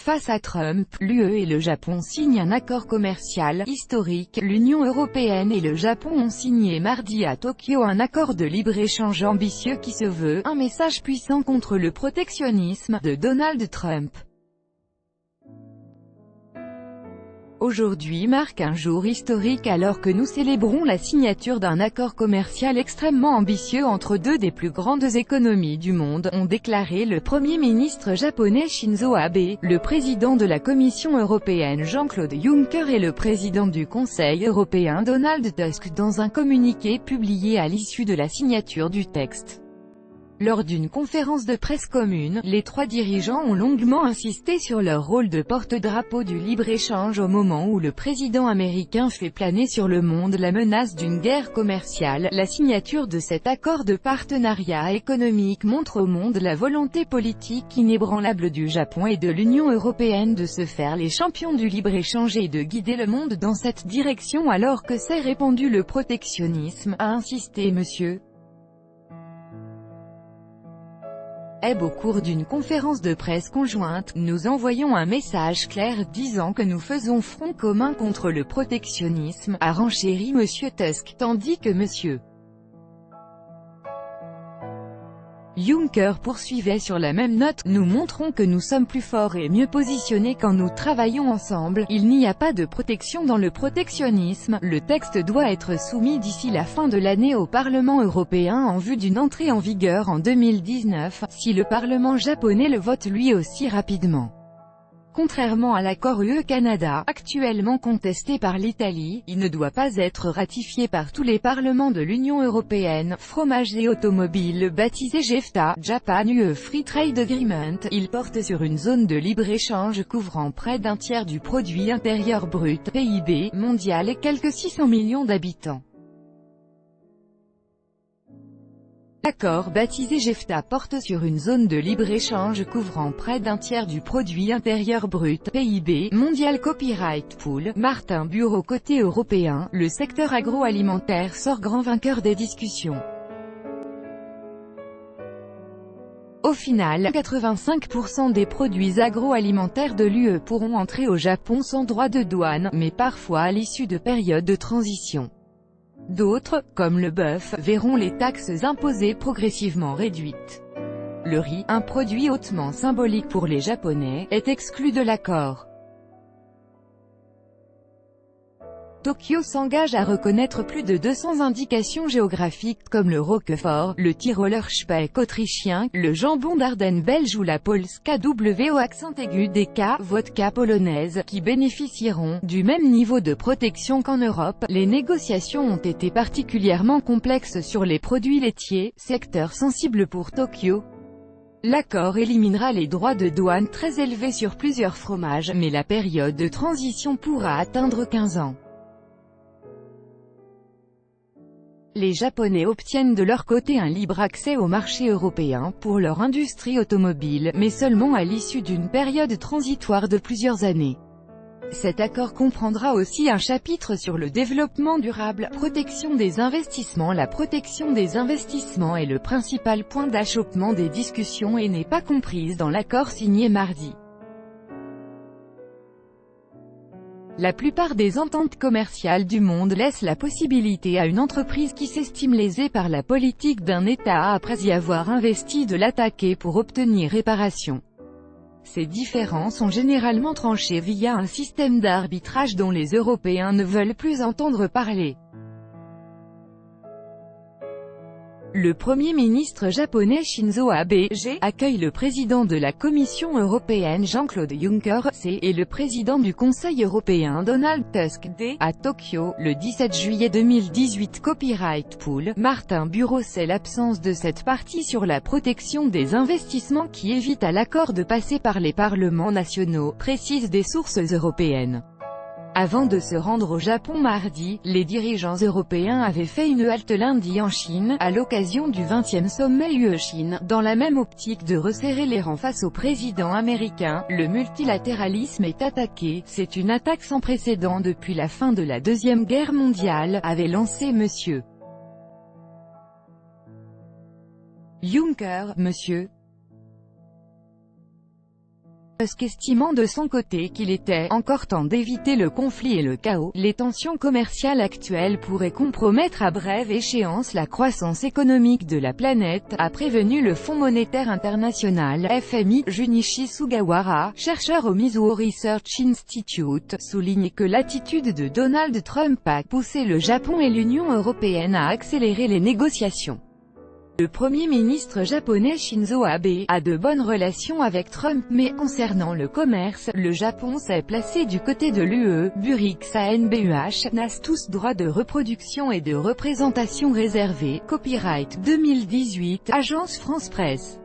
Face à Trump, l'UE et le Japon signent un accord commercial historique. L'Union européenne et le Japon ont signé mardi à Tokyo un accord de libre-échange ambitieux qui se veut un message puissant contre le protectionnisme de Donald Trump. Aujourd'hui marque un jour historique alors que nous célébrons la signature d'un accord commercial extrêmement ambitieux entre deux des plus grandes économies du monde, ont déclaré le Premier ministre japonais Shinzo Abe, le président de la Commission européenne Jean-Claude Juncker et le président du Conseil européen Donald Tusk dans un communiqué publié à l'issue de la signature du texte. Lors d'une conférence de presse commune, les trois dirigeants ont longuement insisté sur leur rôle de porte-drapeau du libre-échange au moment où le président américain fait planer sur le monde la menace d'une guerre commerciale. La signature de cet accord de partenariat économique montre au monde la volonté politique inébranlable du Japon et de l'Union européenne de se faire les champions du libre-échange et de guider le monde dans cette direction alors que s'est répandu le protectionnisme, a insisté M. Au cours d'une conférence de presse conjointe, nous envoyons un message clair disant que nous faisons front commun contre le protectionnisme, a renchéri M. Tusk, tandis que M. Juncker poursuivait sur la même note, « Nous montrons que nous sommes plus forts et mieux positionnés quand nous travaillons ensemble, il n'y a pas de protection dans le protectionnisme, le texte doit être soumis d'ici la fin de l'année au Parlement européen en vue d'une entrée en vigueur en 2019, si le Parlement japonais le vote lui aussi rapidement ». Contrairement à l'accord UE-Canada, actuellement contesté par l'Italie, il ne doit pas être ratifié par tous les parlements de l'Union européenne. Fromage et automobile baptisé JEFTA, Japan-UE Free Trade Agreement, il porte sur une zone de libre-échange couvrant près d'un tiers du produit intérieur brut, PIB, mondial et quelques 600 millions d'habitants. L'accord baptisé JEFTA porte sur une zone de libre-échange couvrant près d'un tiers du produit intérieur brut, PIB, mondial. Copyright Pool, Martin Bureau. Côté européen, le secteur agroalimentaire sort grand vainqueur des discussions. Au final, 85% des produits agroalimentaires de l'UE pourront entrer au Japon sans droit de douane, mais parfois à l'issue de périodes de transition. D'autres, comme le bœuf, verront les taxes imposées progressivement réduites. Le riz, un produit hautement symbolique pour les Japonais, est exclu de l'accord. Tokyo s'engage à reconnaître plus de 200 indications géographiques comme le Roquefort, le Tiroler Speck autrichien, le jambon d'Ardenne belge ou la Polska W au accent aigu DK, vodka polonaise, qui bénéficieront du même niveau de protection qu'en Europe. Les négociations ont été particulièrement complexes sur les produits laitiers, secteur sensible pour Tokyo. L'accord éliminera les droits de douane très élevés sur plusieurs fromages, mais la période de transition pourra atteindre 15 ans. Les Japonais obtiennent de leur côté un libre accès au marché européen pour leur industrie automobile, mais seulement à l'issue d'une période transitoire de plusieurs années. Cet accord comprendra aussi un chapitre sur le développement durable, protection des investissements. La protection des investissements est le principal point d'achoppement des discussions et n'est pas comprise dans l'accord signé mardi. La plupart des ententes commerciales du monde laissent la possibilité à une entreprise qui s'estime lésée par la politique d'un État après y avoir investi de l'attaquer pour obtenir réparation. Ces différends sont généralement tranchés via un système d'arbitrage dont les Européens ne veulent plus entendre parler. Le Premier ministre japonais Shinzo Abe accueille le président de la Commission européenne Jean-Claude Juncker et le président du Conseil européen Donald Tusk à Tokyo, le 17 juillet 2018. Copyright Pool, Martin Bureau. C'est l'absence de cette partie sur la protection des investissements qui évite à l'accord de passer par les parlements nationaux, précisent des sources européennes. Avant de se rendre au Japon mardi, les dirigeants européens avaient fait une halte lundi en Chine, à l'occasion du 20e sommet UE-Chine, dans la même optique de resserrer les rangs face au président américain. Le multilatéralisme est attaqué, c'est une attaque sans précédent depuis la fin de la Deuxième Guerre mondiale, avait lancé M. Juncker. M. Musk estimant de son côté qu'il était encore temps d'éviter le conflit et le chaos. Les tensions commerciales actuelles pourraient compromettre à brève échéance la croissance économique de la planète, a prévenu le Fonds monétaire international, FMI. Junichi Sugawara, chercheur au Mizuho Research Institute, souligne que l'attitude de Donald Trump a poussé le Japon et l'Union européenne à accélérer les négociations. Le Premier ministre japonais Shinzo Abe a de bonnes relations avec Trump, mais concernant le commerce, le Japon s'est placé du côté de l'UE. Burix ANBUH, NAS tous droits de reproduction et de représentation réservés. Copyright 2018, Agence France Presse.